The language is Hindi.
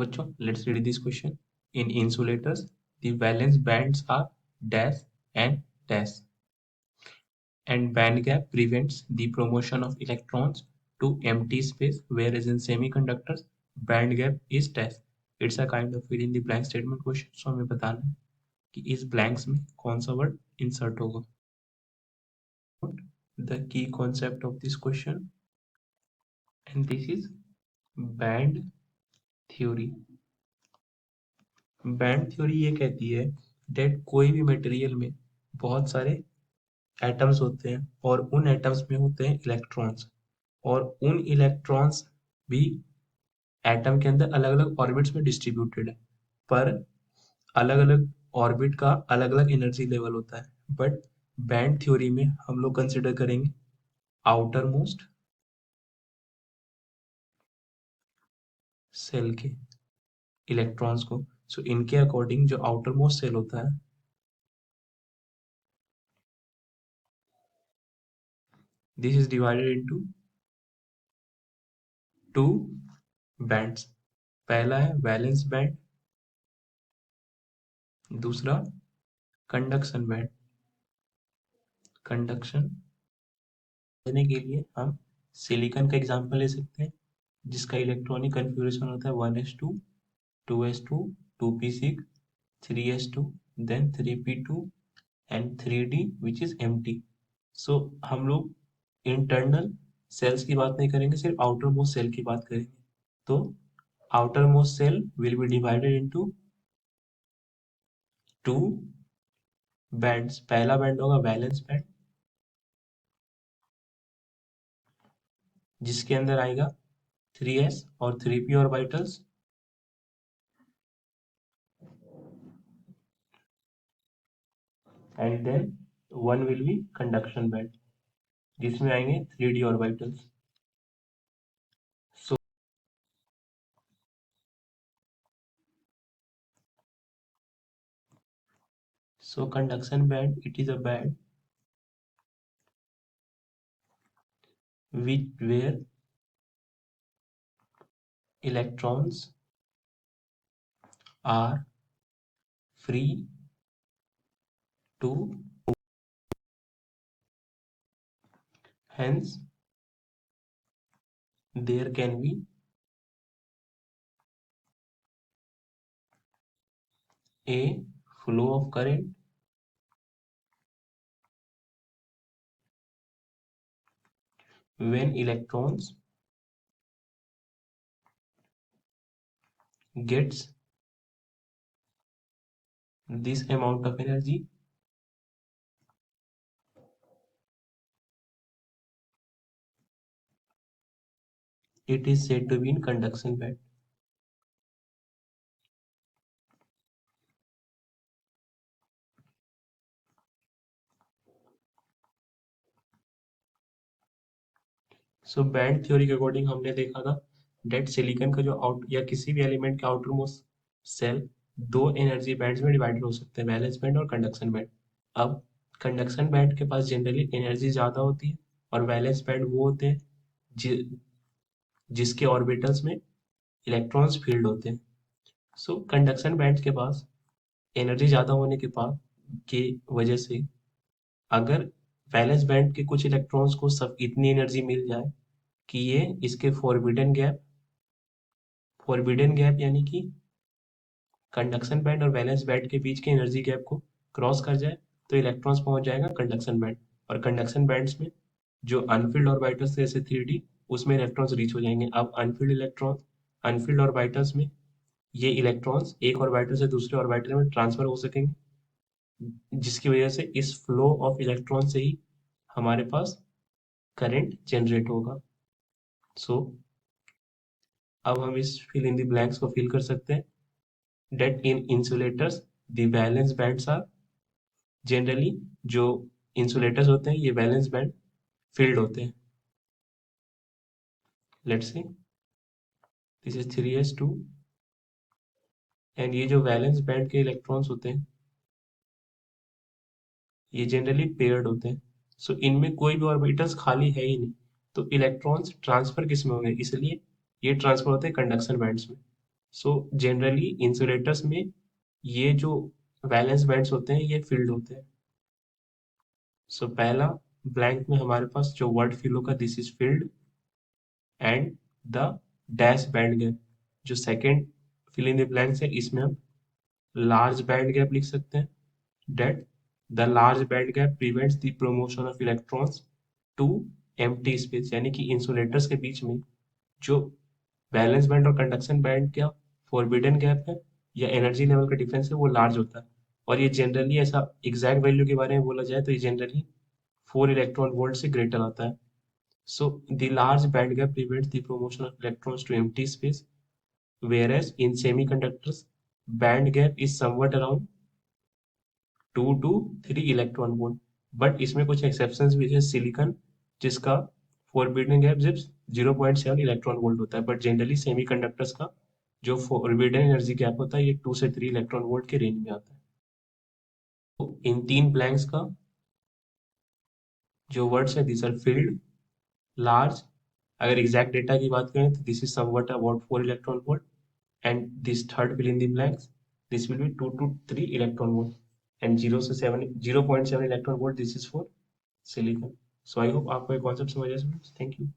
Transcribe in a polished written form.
बच्चों, let's read this question. In insulators the valence bands are dash and dash, and band gap prevents the promotion of electrons to empty space, whereas in semiconductors band gap is dash. It's a kind of fill in the blank statement question. So हमें बताना है कि इस blanks में कौन सा word insert होगा. The key concept of this question, and this is band theory. Band theory ये कहती है डेट कोई भी मटेरियल में बहुत सारे एटम्स होते हैं और उन एटम्स में होते हैं इलेक्ट्रॉन्स, और उन इलेक्ट्रॉन्स भी एटम के अंदर अलग अलग ऑर्बिट्स में डिस्ट्रीब्यूटेड है, पर अलग अलग ऑर्बिट का अलग अलग एनर्जी लेवल होता है. बट बैंड थ्योरी में हम लोग कंसिडर करेंगे आउटर मोस्ट सेल के इलेक्ट्रॉन्स को. सो इनके अकॉर्डिंग जो आउटर मोस्ट सेल होता है, this is divided into two bands. पहला है वैलेंस बैंड, दूसरा कंडक्शन बैंड. कंडक्शन देने के लिए हम सिलिकॉन का एग्जांपल ले सकते हैं, जिसका इलेक्ट्रॉनिक कन्फिग्रेशन होता है 1s2 2s2 2p6 3s2 then 3p2 and 3d which is empty. So हम लोग इंटरनल सेल्स की बात नहीं करेंगे, सिर्फ आउटर मोस्ट सेल की बात करेंगे. तो outer most cell will be divided into two bands. पहला बैंड होगा वैलेंस बैंड, जिसके अंदर आएगा 3s और 3p orbitals, and then one will be conduction band, जिसमें आएंगे 3d orbitals. So conduction band, it is a band where electrons are free to, hence there can be a flow of current when electrons gets this amount of energy, it is said to be in conduction band. So band theory के अकॉर्डिंग हमने देखा था डेट सिलिकॉन का जो आउट या किसी भी एलिमेंट के आउटर मोस्ट सेल दो एनर्जी बैंड्स में डिवाइडेड हो सकते हैं, वैलेंस बैंड और कंडक्शन बैंड. अब कंडक्शन बैंड के पास जनरली एनर्जी ज्यादा होती है, और वैलेंस बैंड वो होते हैं जिसके ऑर्बिटल्स में इलेक्ट्रॉन्स फील्ड होते हैं. सो कंडक्शन बैंड के पास एनर्जी ज्यादा होने के बाद की वजह से अगर वैलेंस बैंड के कुछ इलेक्ट्रॉन्स को सब इतनी एनर्जी मिल जाए कि ये इसके फॉरबिडन गैप यानी कि कंडक्शन बैंड और वैलेंस बैंड के बीच के एनर्जी गैप को क्रॉस कर जाए, तो इलेक्ट्रॉन्स पहुंच जाएगा कंडक्शन बैंड. और कंडक्शन बैंड्स में जो अनफिल्ड ऑर्बिटल्स जैसे 3d, उसमें इलेक्ट्रॉन्स रीच हो जाएंगे. अब अनफिल्ड ऑर्बिटल्स में ये इलेक्ट्रॉन्स एक ऑर्बिटल से दूसरे ऑर्बिटल में ट्रांसफर हो सकेंगे, जिसकी वजह से इस फ्लो ऑफ इलेक्ट्रॉन से ही हमारे पास करंट जनरेट होगा. सो अब हम इस फिल इन द ब्लैंक्स को फिल कर सकते हैं. That in insulators the valence bands are, generally जो इंसुलेटर्स होते हैं ये वैलेंस बैंड फिल्ड होते हैं. Let's see, this is 3s2, and ये जो वैलेंस बैंड के इलेक्ट्रॉन्स होते हैं ये जनरली पेयर्ड होते हैं. सो इनमें कोई भी ऑर्बिटल्स खाली है ही नहीं, तो इलेक्ट्रॉन्स ट्रांसफर किस में होंगे, इसलिए ये ट्रांसफर होते हैं कंडक्शन बैंड्स में. सो जनरली इंसुलेटर्स में ये जो वैलेंस बैंड्स होते हैं ये फील्ड होते हैं। सो पहला ब्लैंक में हमारे पास जो वर्ड फिल होगा this is filled and the dash band gap. जो second fill in the blanks है इसमें हम लार्ज बैंड गैप लिख सकते हैं that the large band gap prevents the promotion of electrons to empty space, यानी कि इंसुलेटर्स के बीच में जो वैलेंस बैंड और कंडक्शन बैंड का फॉरबिडन गैप है या एनर्जी लेवल का डिफरेंस है वो लार्ज होता है। और ये जनरली ऐसा एग्जैक्ट वैल्यू के बारे में बोला जाए तो ये जनरली 4 इलेक्ट्रॉन वोल्ट से ग्रेटर आता है। So the large band gap prevents the promotion of electrons to empty space, whereas in semiconductors, band gap is somewhat around 2 to 3 electron volt. But इसमें कुछ एक्सेप्शंस भी है, सिलिकॉन जिसका फोरबिडन गैप सिर्फ 0.7 इलेक्ट्रॉन वोल्ट होता है, बट जनरली सेमीकंडक्टर्स का जो फोरबिडन एनर्जी गैप होता है ये 2 से 3 इलेक्ट्रॉन वोल्ट के रेंज में आता है। तो इन तीन ब्लैंक्स का जो वर्ड्स है दिस आर फील्ड, लार्ज, अगर एग्जैक्ट डेटा की बात करें तो this is somewhat about 4 electron volt and this third fill in the blanks this will be 2 to 3 electron volt and 0 से 7 0.7 electron volt this is for silicon. So I hope आपको ये concept समझ आया। Thank you.